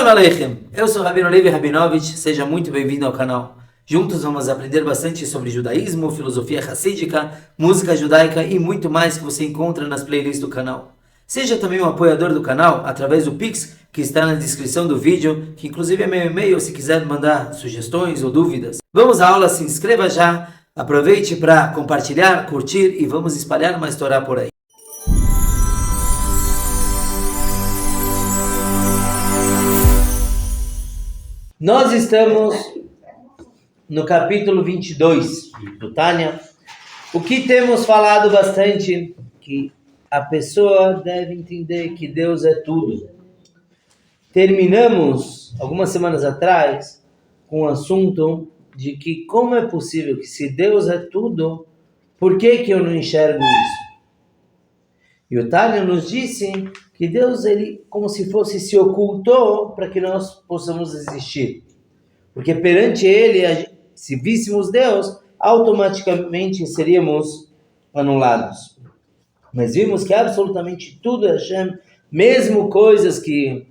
Shalom Aleichem, eu sou Rabino Levi Rabinovich, seja muito bem-vindo ao canal. Juntos vamos aprender bastante sobre judaísmo, filosofia hassídica, música judaica e muito mais que você encontra nas playlists do canal. Seja também um apoiador do canal através do Pix, que está na descrição do vídeo, que inclusive é meu e-mail se quiser mandar sugestões ou dúvidas. Vamos à aula, se inscreva já, aproveite para compartilhar, curtir e vamos espalhar mais Torá por aí. Nós estamos no capítulo 22 do Tânia. O que temos falado bastante, que a pessoa deve entender que Deus é tudo. Terminamos, algumas semanas atrás, com o assunto de que como é possível que se Deus é tudo, por que eu não enxergo isso? E o Tânia nos disse que Deus, ele como se fosse se ocultou para que nós possamos existir. Porque perante ele, se víssemos Deus, automaticamente seríamos anulados. Mas vimos que absolutamente tudo é Hashem, mesmo coisas que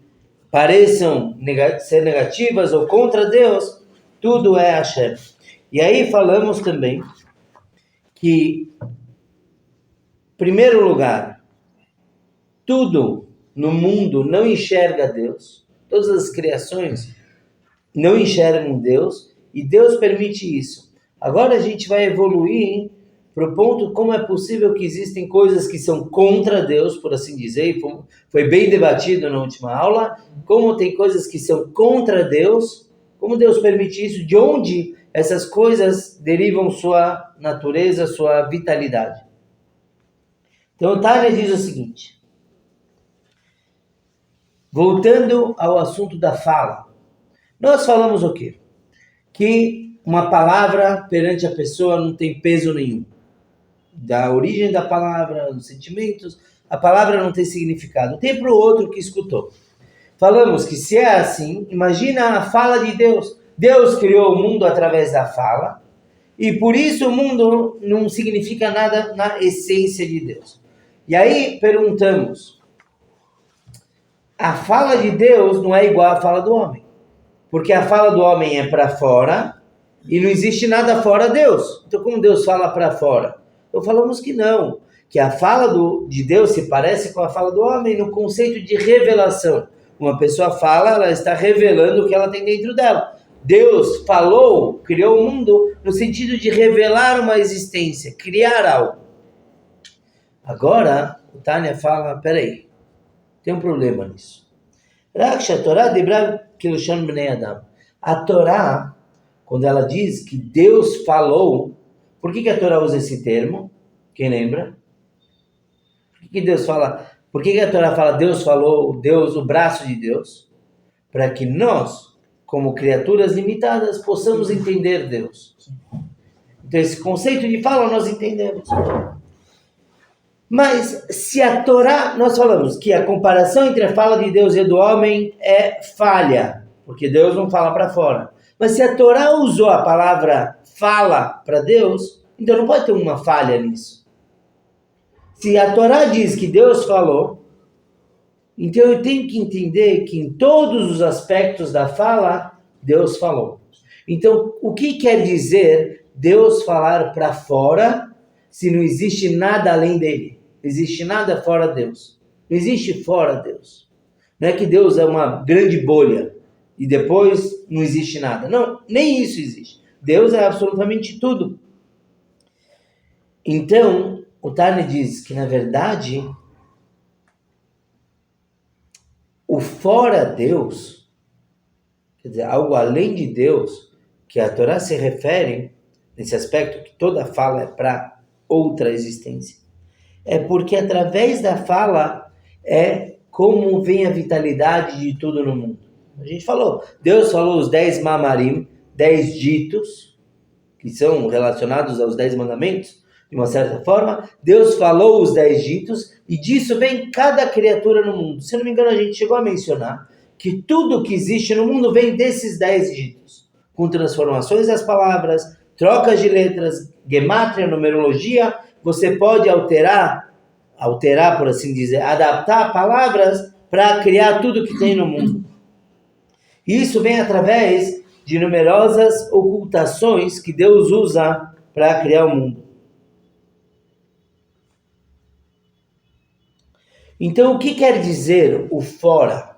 pareçam ser negativas ou contra Deus, tudo é Hashem. E aí falamos também que, em primeiro lugar, tudo no mundo não enxerga Deus. Todas as criações não enxergam Deus e Deus permite isso. Agora a gente vai evoluir para o ponto como é possível que existem coisas que são contra Deus, por assim dizer, e foi bem debatido na última aula, como tem coisas que são contra Deus, como Deus permite isso, de onde essas coisas derivam sua natureza, sua vitalidade. Então o Tânia diz o seguinte, voltando ao assunto da fala, nós falamos o quê? Que uma palavra perante a pessoa não tem peso nenhum. Da origem da palavra, dos sentimentos, a palavra não tem significado. Tem para o outro que escutou. Falamos que se é assim, imagina a fala de Deus. Deus criou o mundo através da fala, e por isso o mundo não significa nada na essência de Deus. E aí perguntamos, a fala de Deus não é igual à fala do homem. Porque a fala do homem é para fora e não existe nada fora Deus. Então como Deus fala para fora? Então falamos que não, que a fala de Deus se parece com a fala do homem no conceito de revelação. Uma pessoa fala, ela está revelando o que ela tem dentro dela. Deus falou, criou o mundo no sentido de revelar uma existência, criar algo. Agora, o Tânia fala, peraí, tem um problema nisso. A Torá, quando ela diz que Deus falou, por que a Torá usa esse termo? Quem lembra? Por que Deus fala? Por que a Torá fala Deus falou, Deus, o braço de Deus? Para que nós, como criaturas limitadas, possamos entender Deus. Então esse conceito de fala nós entendemos. Mas se a Torá, nós falamos que a comparação entre a fala de Deus e a do homem é falha, porque Deus não fala para fora. Mas se a Torá usou a palavra fala para Deus, então não pode ter uma falha nisso. Se a Torá diz que Deus falou, então eu tenho que entender que em todos os aspectos da fala, Deus falou. Então, o que quer dizer Deus falar para fora, se não existe nada além dele? Não existe nada fora Deus. Não existe fora Deus. Não é que Deus é uma grande bolha e depois não existe nada. Não, nem isso existe. Deus é absolutamente tudo. Então, o Tânia diz que, na verdade, o fora Deus, quer dizer, algo além de Deus, que a Torá se refere, nesse aspecto, que toda fala é para outra existência, é porque através da fala é como vem a vitalidade de tudo no mundo. A gente falou, Deus falou os 10 mamarim, 10 ditos, que são relacionados aos 10 mandamentos, de uma certa forma. Deus falou os 10 ditos, e disso vem cada criatura no mundo. Se não me engano, a gente chegou a mencionar que tudo que existe no mundo vem desses 10 ditos, com transformações das palavras, trocas de letras, gemátria, numerologia. Você pode alterar, por assim dizer, adaptar palavras para criar tudo que tem no mundo. E isso vem através de numerosas ocultações que Deus usa para criar o mundo. Então, o que quer dizer o fora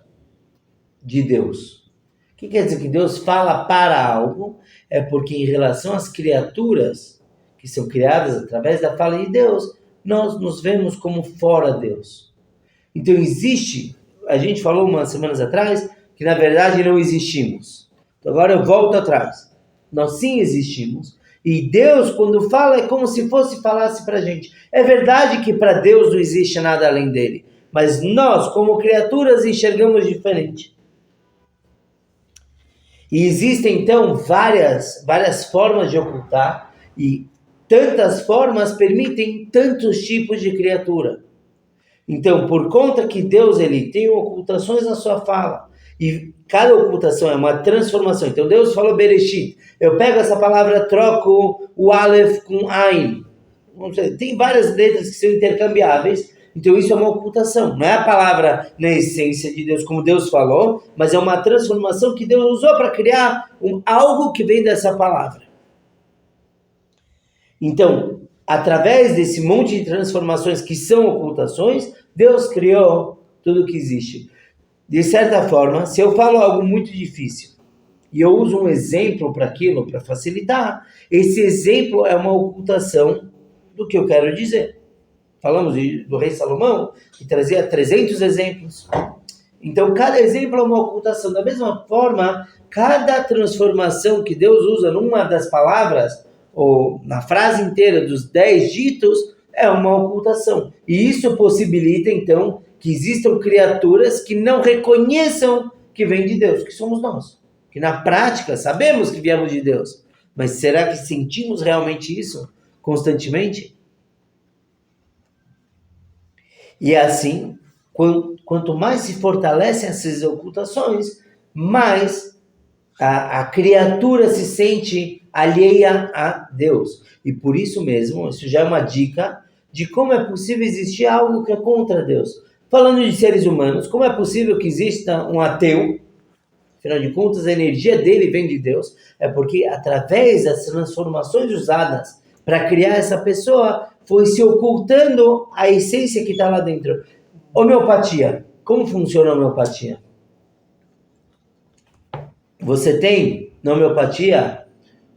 de Deus? O que quer dizer que Deus fala para algo? É porque em relação às criaturas que são criadas através da fala de Deus, nós nos vemos como fora de Deus. Então existe, a gente falou umas semanas atrás, que na verdade não existimos. Então agora eu volto atrás. Nós sim existimos. E Deus, quando fala, é como se falasse para a gente. É verdade que para Deus não existe nada além dele. Mas nós, como criaturas, enxergamos diferente. E existem, então, várias formas de ocultar. E tantas formas permitem tantos tipos de criatura. Então, por conta que Deus ele tem ocultações na sua fala, e cada ocultação é uma transformação. Então, Deus falou Bereshit. Eu pego essa palavra, troco o Aleph com Ain. Tem várias letras que são intercambiáveis. Então, isso é uma ocultação. Não é a palavra na essência de Deus, como Deus falou, mas é uma transformação que Deus usou para criar algo que vem dessa palavra. Então, através desse monte de transformações que são ocultações, Deus criou tudo que existe. De certa forma, se eu falo algo muito difícil e eu uso um exemplo para aquilo, para facilitar, esse exemplo é uma ocultação do que eu quero dizer. Falamos do rei Salomão, que trazia 300 exemplos. Então, cada exemplo é uma ocultação. Da mesma forma, cada transformação que Deus usa numa das palavras, ou na frase inteira dos 10 ditos, é uma ocultação. E isso possibilita, então, que existam criaturas que não reconheçam que vem de Deus, que somos nós. Que na prática sabemos que viemos de Deus. Mas será que sentimos realmente isso constantemente? E é assim, quanto mais se fortalecem essas ocultações, mais a criatura se sente alheia a Deus. E por isso mesmo, isso já é uma dica de como é possível existir algo que é contra Deus. Falando de seres humanos, como é possível que exista um ateu? Afinal de contas, a energia dele vem de Deus. É porque através das transformações usadas para criar essa pessoa, foi se ocultando a essência que está lá dentro. Homeopatia. Como funciona a homeopatia? Você tem na homeopatia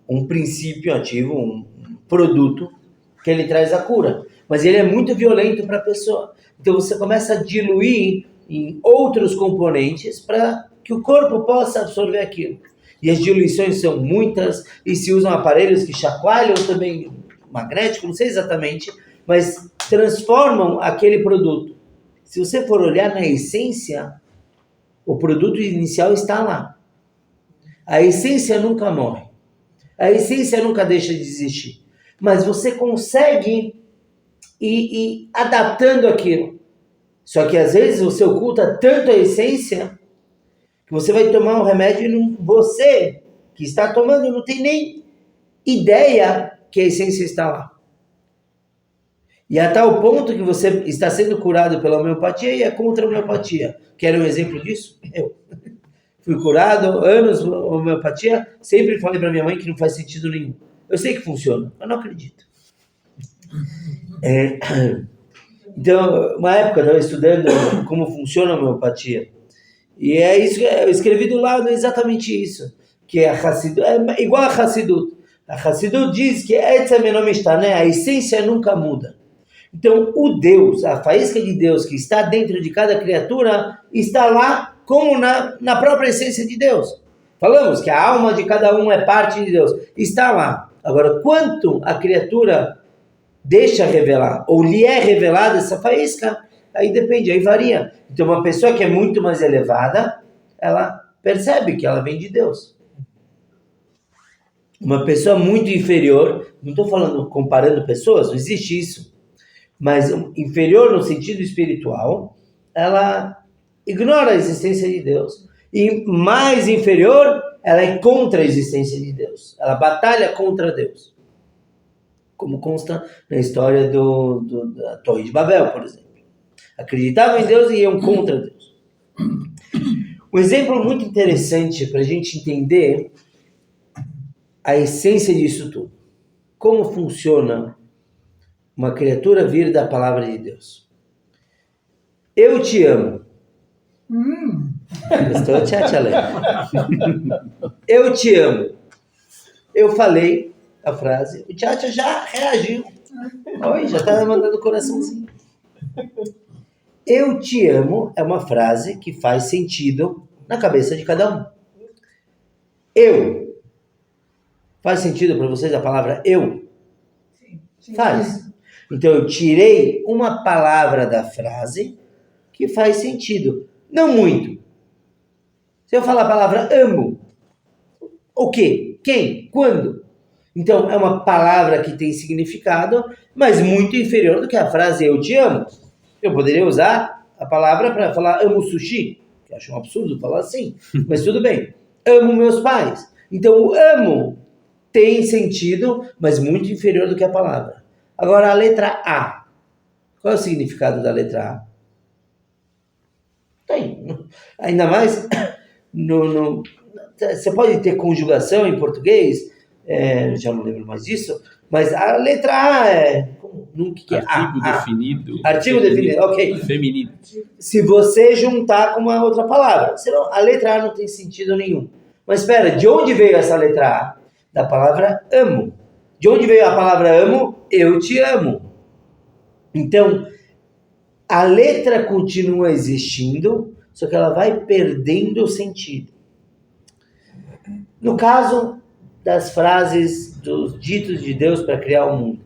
um princípio ativo, um produto que ele traz a cura, mas ele é muito violento para a pessoa. Então você começa a diluir em outros componentes para que o corpo possa absorver aquilo. E as diluições são muitas e se usam aparelhos que chacoalham também, magnético, não sei exatamente, mas transformam aquele produto. Se você for olhar na essência, o produto inicial está lá. A essência nunca morre. A essência nunca deixa de existir. Mas você consegue ir adaptando aquilo. Só que às vezes você oculta tanto a essência que você vai tomar um remédio e você que está tomando não tem nem ideia que a essência está lá. E a tal ponto que você está sendo curado pela homeopatia e é contra a homeopatia. Quer um exemplo disso? Eu fui curado, anos homeopatia, sempre falei para minha mãe que não faz sentido nenhum. Eu sei que funciona, mas não acredito. Então, uma época eu estava estudando como funciona a homeopatia. E é isso que eu escrevi do lado, é exatamente isso. Que a Hassidut, é igual a Hassidut. A Hassidut diz que a essência nunca muda. Então, o Deus, a faísca de Deus que está dentro de cada criatura, está lá como na própria essência de Deus. Falamos que a alma de cada um é parte de Deus. Está lá. Agora, quanto a criatura deixa revelar, ou lhe é revelada essa faísca, aí depende, aí varia. Então, uma pessoa que é muito mais elevada, ela percebe que ela vem de Deus. Uma pessoa muito inferior, não estou falando comparando pessoas, não existe isso, mas inferior no sentido espiritual, ela ignora a existência de Deus. E mais inferior, ela é contra a existência de Deus. Ela batalha contra Deus. Como consta na história da Torre de Babel, por exemplo. Acreditavam em Deus e iam contra Deus. Um exemplo muito interessante para a gente entender a essência disso tudo. Como funciona uma criatura vir da palavra de Deus. Eu te amo. Estou te Eu te amo. Eu falei a frase, o Tchatcha já reagiu. Oi, já está mandando coraçãozinho. Eu te amo é uma frase que faz sentido na cabeça de cada um. Eu. Faz sentido para vocês a palavra eu? Sim. Faz. Então eu tirei uma palavra da frase que faz sentido. Não muito. Se eu falar a palavra amo, o quê? Quem? Quando? Então é uma palavra que tem significado, mas muito inferior do que a frase eu te amo. Eu poderia usar a palavra para falar amo sushi, que eu acho um absurdo falar assim, mas tudo bem. Amo meus pais. Então o amo tem sentido, mas muito inferior do que a palavra. Agora a letra A. Qual é o significado da letra A? Tem. Ainda mais, você pode ter conjugação em português, já não lembro mais disso, mas a letra A é... O que é? Artigo definido. Artigo definido, ok. Feminino. Se você juntar com uma outra palavra. Senão, a letra A não tem sentido nenhum. Mas espera, de onde veio essa letra A? Da palavra amo. De onde veio a palavra amo? Eu te amo. Então, a letra continua existindo, só que ela vai perdendo o sentido. No caso das frases, dos ditos de Deus para criar o mundo.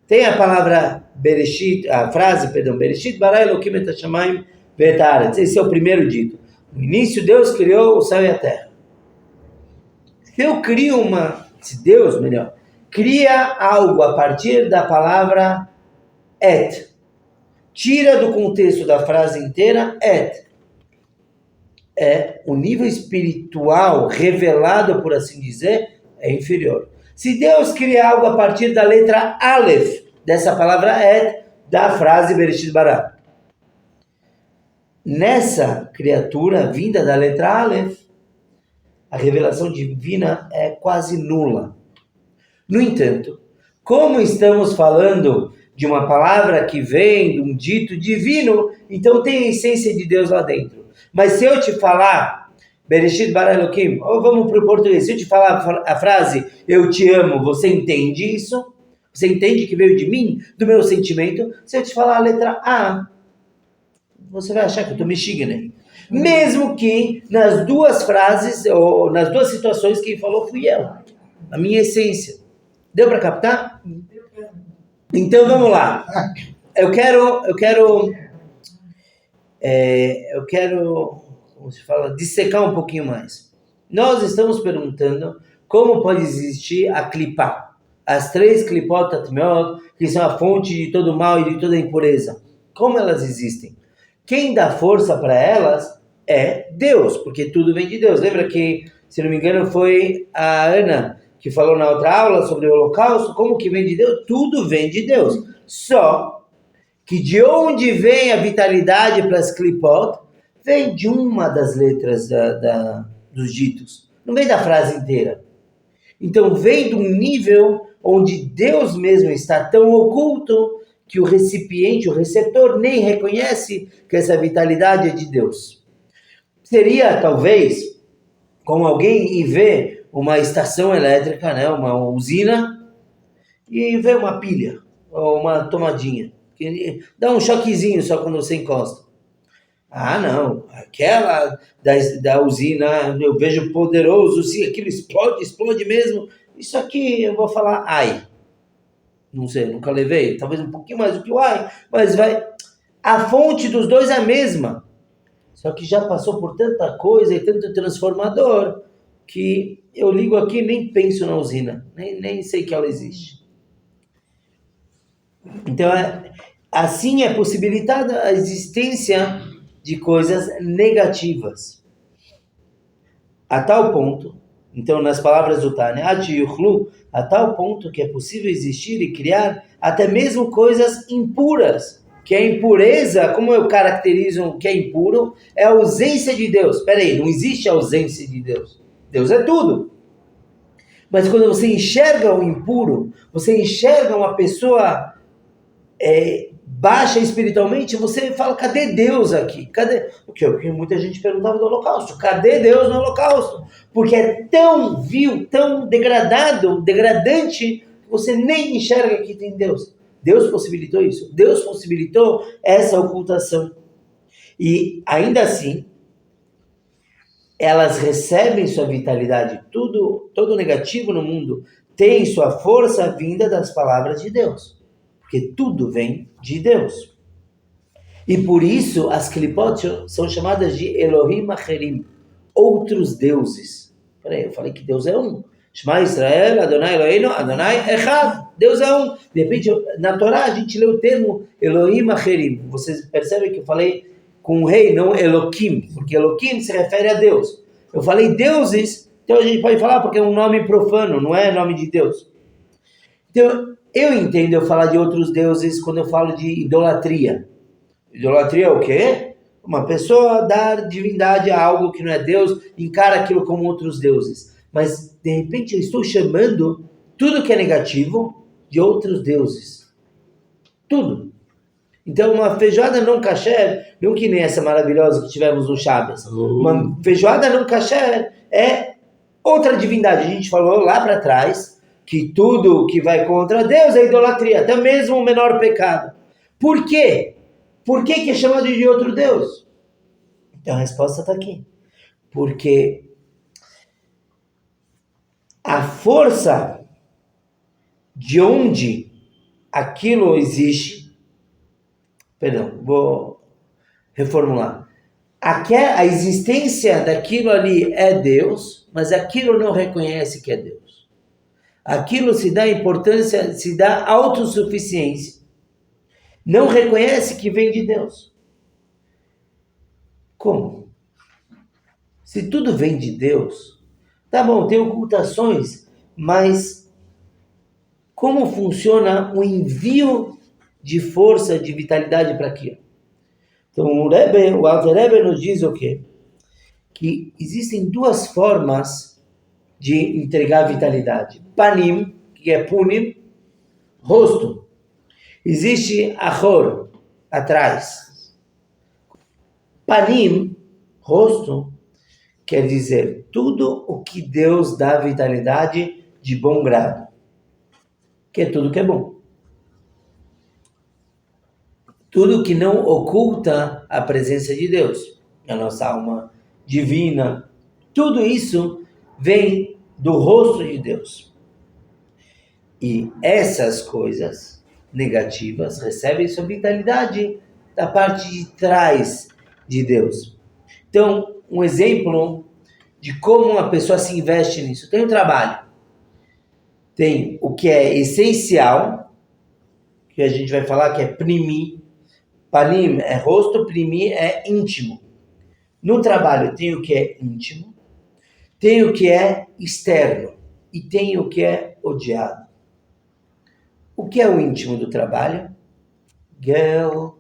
Tem a palavra Bereshit, a frase, perdão, Bereshit bara Elokim et hashamayim ve'et haaretz. Esse é o primeiro dito. No início, Deus criou o céu e a terra. Se Deus, melhor, cria algo a partir da palavra et, tira do contexto da frase inteira et, o nível espiritual revelado, por assim dizer, é inferior. Se Deus cria algo a partir da letra Aleph, dessa palavra et, da frase Bereshit bara, nessa criatura vinda da letra Aleph, a revelação divina é quase nula. No entanto, como estamos falando de uma palavra que vem de um dito divino, então tem a essência de Deus lá dentro. Mas se eu te falar, Bereshit bara Elokim, ou vamos para o português, se eu te falar a frase, eu te amo, você entende isso? Você entende que veio de mim, do meu sentimento? Se eu te falar a letra A, você vai achar que eu estou mexigando. Mesmo que nas duas frases, ou nas duas situações, quem falou fui eu. A minha essência. Deu para captar? Então vamos lá. Eu quero, como se fala, dissecar um pouquinho mais. Nós estamos perguntando como pode existir a clipá. As 3 clipot tatmeot, que são a fonte de todo mal e de toda impureza. Como elas existem? Quem dá força para elas é Deus, porque tudo vem de Deus. Lembra que, se não me engano, foi a Ana que falou na outra aula sobre o holocausto? Como que vem de Deus? Tudo vem de Deus. Só que de onde vem a vitalidade para as clipot? Vem de uma das letras dos ditos. Não vem da frase inteira. Então vem de um nível onde Deus mesmo está tão oculto que o recipiente, o receptor, nem reconhece que essa vitalidade é de Deus. Seria, talvez, como alguém ir ver uma estação elétrica, né, uma usina, e ver uma pilha, ou uma tomadinha, que dá um choquezinho só quando você encosta. Ah, não, aquela da usina, eu vejo poderoso, se aquilo explode mesmo, isso aqui eu vou falar ai. Não sei, nunca levei, talvez um pouquinho mais do que o ai, mas vai. A fonte dos dois é a mesma, só que já passou por tanta coisa e tanto transformador, que eu ligo aqui e nem penso na usina, nem sei que ela existe. Então, assim é possibilitada a existência de coisas negativas. A tal ponto, então nas palavras do Tânia, a tal ponto que é possível existir e criar até mesmo coisas impuras, que a impureza, como eu caracterizo o que é impuro, é a ausência de Deus. Espera aí, não existe ausência de Deus. Deus é tudo. Mas quando você enxerga o impuro, você enxerga uma pessoa baixa espiritualmente, você fala, cadê Deus aqui? Cadê? O que muita gente perguntava do Holocausto. Cadê Deus no Holocausto? Porque é tão vil, tão degradante, que você nem enxerga que tem Deus. Deus possibilitou isso. Deus possibilitou essa ocultação. E ainda assim, elas recebem sua vitalidade. Todo negativo no mundo tem sua força vinda das palavras de Deus. Porque tudo vem de Deus. E por isso as Klipot são chamadas de Elohim Acherim, outros deuses. Peraí, eu falei que Deus é um. Shema Israel, Adonai Eloheinu, Adonai Echad. Deus é um. De repente, na Torá a gente lê o termo Elohim Acherim. Vocês percebem que eu falei com o rei, não Elohim, porque Elohim se refere a Deus. Eu falei deuses, então a gente pode falar porque é um nome profano, não é nome de Deus. Então, eu entendo eu falar de outros deuses quando eu falo de idolatria. Idolatria é o quê? Uma pessoa dar divindade a algo que não é Deus, encara aquilo como outros deuses. Mas, de repente, eu estou chamando tudo que é negativo de outros deuses. Tudo. Então, uma feijoada não kasher, não que nem essa maravilhosa que tivemos no Shabbos. Uma feijoada não kasher é outra divindade. A gente falou lá para trás que tudo que vai contra Deus é idolatria, até mesmo o menor pecado. Por quê? Por que é chamado de outro Deus? Então a resposta está aqui. Porque a força de onde aquilo existe, vou reformular. A existência daquilo ali é Deus, mas aquilo não reconhece que é Deus. Aquilo se dá importância, se dá autossuficiência. Não reconhece que vem de Deus. Como? Se tudo vem de Deus, tá bom, tem ocultações, mas como funciona o envio de força, de vitalidade para aquilo? Então o Alter Rebbe nos diz o quê? Que existem duas formas de entregar vitalidade. Panim, que é punim, rosto. Existe achor, atrás. Panim, rosto, quer dizer tudo o que Deus dá vitalidade de bom grado. Que é tudo que é bom. Tudo que não oculta a presença de Deus. A nossa alma divina. Tudo isso vem do rosto de Deus. E essas coisas negativas recebem sua vitalidade da parte de trás de Deus. Então, um exemplo de como uma pessoa se investe nisso. Tem o trabalho. Tem o que é essencial, que a gente vai falar que é primi. Panim é rosto, primi é íntimo. No trabalho tem o que é íntimo, tem o que é externo e tem o que é odiado. O que é o íntimo do trabalho? Geld.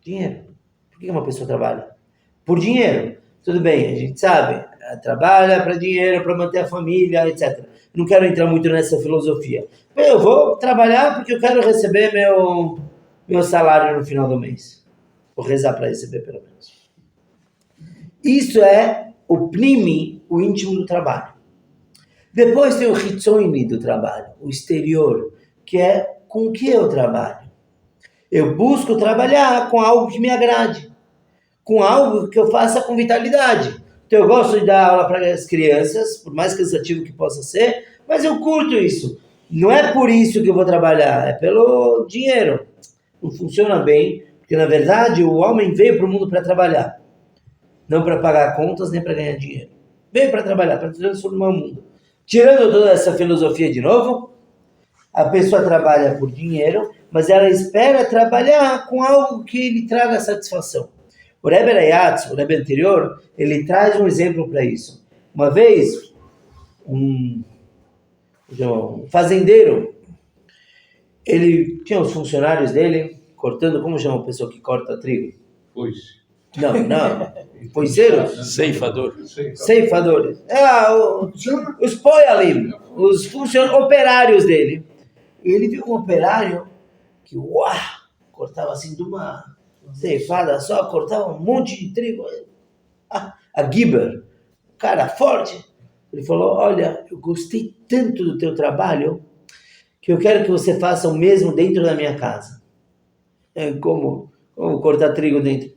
Dinheiro. Por que uma pessoa trabalha? Por dinheiro. Tudo bem, a gente sabe. Trabalha para dinheiro, para manter a família, etc. Não quero entrar muito nessa filosofia. Eu vou trabalhar porque eu quero receber meu salário no final do mês. Vou rezar para receber, pelo menos. Isso é o primi, o íntimo do trabalho. Depois tem o hitzoini do trabalho, o exterior, que é com o que eu trabalho. Eu busco trabalhar com algo que me agrade, com algo que eu faça com vitalidade. Então eu gosto de dar aula para as crianças, por mais cansativo que possa ser, mas eu curto isso. Não é por isso que eu vou trabalhar, é pelo dinheiro. Não funciona bem, porque na verdade o homem veio para o mundo para trabalhar. Não para pagar contas, nem para ganhar dinheiro. Veio para trabalhar, para transformar o mundo. Tirando toda essa filosofia de novo, a pessoa trabalha por dinheiro, mas ela espera trabalhar com algo que lhe traga satisfação. O Rebbe Rayatz, o Rebbe anterior, ele traz um exemplo para isso. Uma vez, um fazendeiro, ele tinha os funcionários dele cortando, como chama a pessoa que corta trigo? Foice. Não, foiceiros? Ceifadores. Os poialim, os operários dele. E ele viu um operário que, cortava assim de uma ceifada só, cortava um monte de trigo. A Giber, cara forte. Ele falou, olha, eu gostei tanto do teu trabalho que eu quero que você faça o mesmo dentro da minha casa. Como cortar trigo dentro?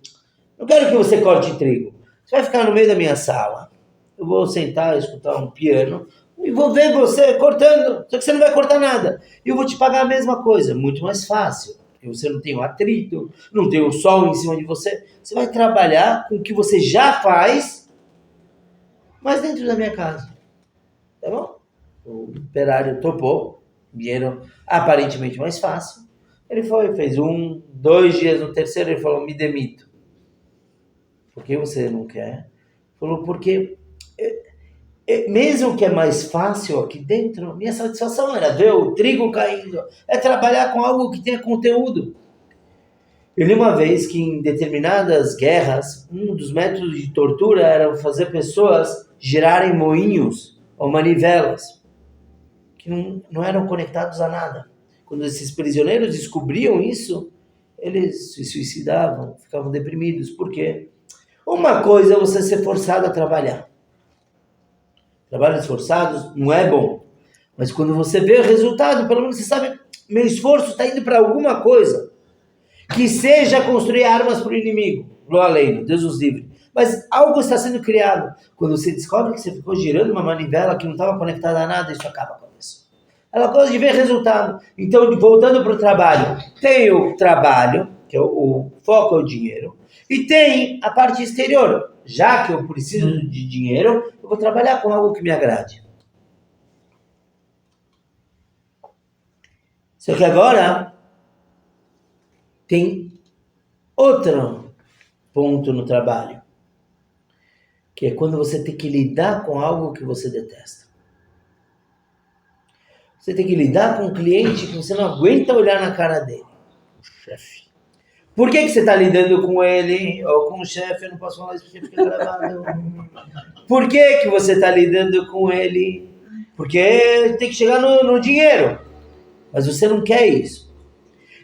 Eu quero que você corte trigo. Você vai ficar no meio da minha sala. Eu vou sentar, escutar um piano e vou ver você cortando. Só que você não vai cortar nada. E eu vou te pagar a mesma coisa. Muito mais fácil. Porque você não tem o atrito, não tem o sol em cima de você. Você vai trabalhar com o que você já faz, mas dentro da minha casa. Tá bom? O operário topou. Dinheiro aparentemente mais fácil. Ele foi, fez 1, 2 dias, no terceiro ele falou, me demito. Por que você não quer? Falou, porque mesmo que é mais fácil aqui dentro, minha satisfação era ver o trigo caindo, é trabalhar com algo que tenha conteúdo. Eu li uma vez que em determinadas guerras, um dos métodos de tortura era fazer pessoas girarem moinhos ou manivelas, que não eram conectados a nada. Quando esses prisioneiros descobriam isso, eles se suicidavam, ficavam deprimidos. Por quê? Uma coisa é você ser forçado a trabalhar. Trabalhos forçados não é bom. Mas quando você vê o resultado, pelo menos você sabe, meu esforço está indo para alguma coisa. Que seja construir armas para o inimigo. Lo além, Deus os livre. Mas algo está sendo criado. Quando você descobre que você ficou girando uma manivela que não estava conectada a nada, isso acaba com isso. Ela gosta de ver resultado. Então, voltando para o trabalho. Tem o trabalho, que é o foco é o dinheiro. E tem a parte exterior. Já que eu preciso de dinheiro, eu vou trabalhar com algo que me agrade. Só que agora tem outro ponto no trabalho. Que é quando você tem que lidar com algo que você detesta. Você tem que lidar com um cliente que você não aguenta olhar na cara dele. O chefe. Por que você está lidando com ele ou com o chefe? Eu não posso falar isso porque fica gravado. Por que você está lidando com ele? Porque tem que chegar no dinheiro. Mas você não quer isso.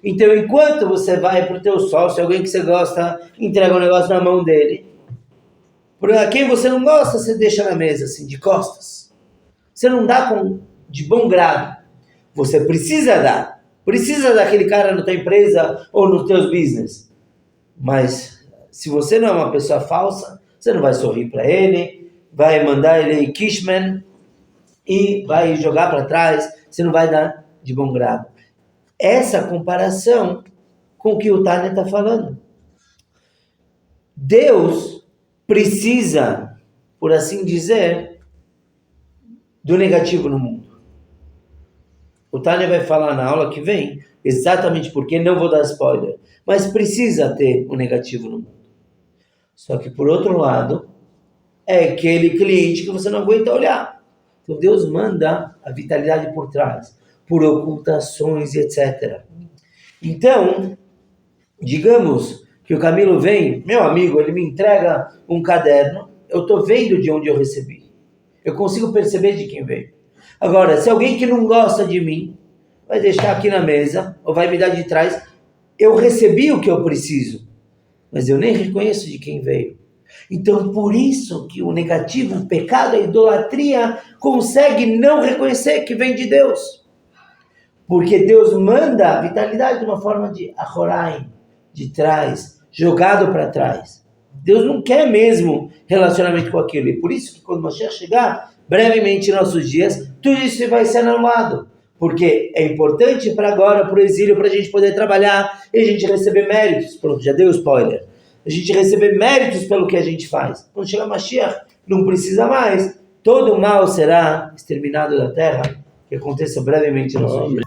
Então, enquanto você vai para o teu sócio, alguém que você gosta, entrega um negócio na mão dele. Para quem você não gosta, você deixa na mesa, assim, de costas. Você não dá de bom grado. Você precisa dar. Precisa daquele cara na tua empresa ou nos teus business. Mas se você não é uma pessoa falsa, você não vai sorrir para ele, vai mandar ele kishman e vai jogar para trás, você não vai dar de bom grado. Essa comparação com o que o Tânia está falando. Deus precisa, por assim dizer, do negativo no mundo. O Tânia vai falar na aula que vem exatamente porque, não vou dar spoiler, mas precisa ter o negativo no mundo. Só que, por outro lado, é aquele cliente que você não aguenta olhar. Então, Deus manda a vitalidade por trás, por ocultações, etc. Então, digamos que o Camilo vem, meu amigo, ele me entrega um caderno, eu estou vendo de onde eu recebi. Eu consigo perceber de quem veio. Agora, se alguém que não gosta de mim vai deixar aqui na mesa, ou vai me dar de trás, eu recebi o que eu preciso, mas eu nem reconheço de quem veio. Então, por isso que o negativo, o pecado, a idolatria, consegue não reconhecer que vem de Deus. Porque Deus manda a vitalidade de uma forma de achoraim, de trás, jogado para trás. Deus não quer mesmo relacionamento com aquilo. E por isso que quando o Mashiach chegar, brevemente em nossos dias, tudo isso vai ser anulado. Porque é importante para agora, para o exílio, para a gente poder trabalhar e a gente receber méritos. Pronto, já deu spoiler. A gente receber méritos pelo que a gente faz. Quando chegar Mashiach, não precisa mais. Todo o mal será exterminado da terra. Que aconteça brevemente em nossos dias.